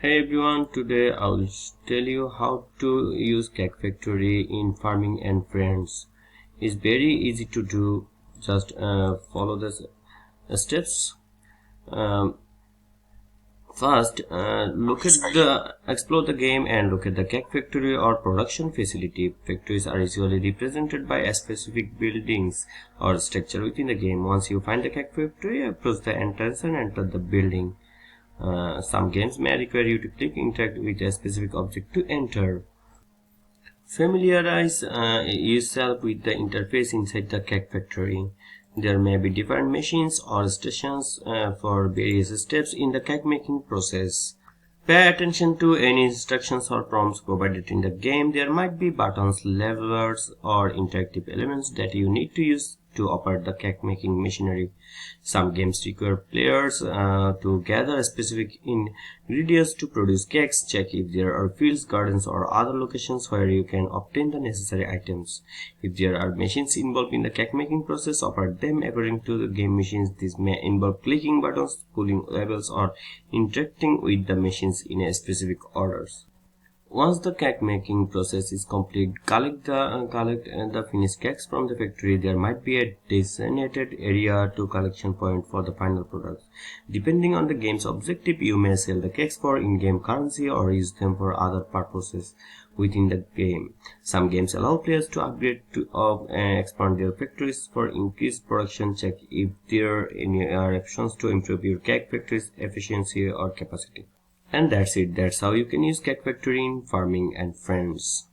Hey everyone, today I'll tell you how to use Cake Factory in Farming and Friends. It's very easy to do, just follow the steps. Um, First, explore the game and look at the Cake Factory or production facility. Factories are usually represented by a specific buildings or structure within the game. Once you find the Cake Factory, approach the entrance and enter the building. Some games may require you to click interact with a specific object to enter. Familiarize yourself with the interface inside the Cake Factory. There may be different machines or stations for various steps in the cake making process. Pay attention to any instructions or prompts provided in the game. There might be buttons, levers, or interactive elements that you need to use to operate the cake making machinery. Some games require players to gather specific ingredients to produce cakes. Check if there are fields, gardens, or other locations where you can obtain the necessary items. If there are machines involved in the cake making process, operate them according to the game machines. This may involve clicking buttons, pulling levels, or interacting with the machines in a specific orders. Once the cake making process is complete, collect the finished cakes from the factory. There might be a designated area to collection point for the final products. Depending on the game's objective, you may sell the cakes for in-game currency or use them for other purposes within the game. Some games allow players to upgrade and expand their factories for increased production. Check if there are any options to improve your cake factory's efficiency or capacity. And that's it. That's how you can use Cake Factory in Farming and Friends.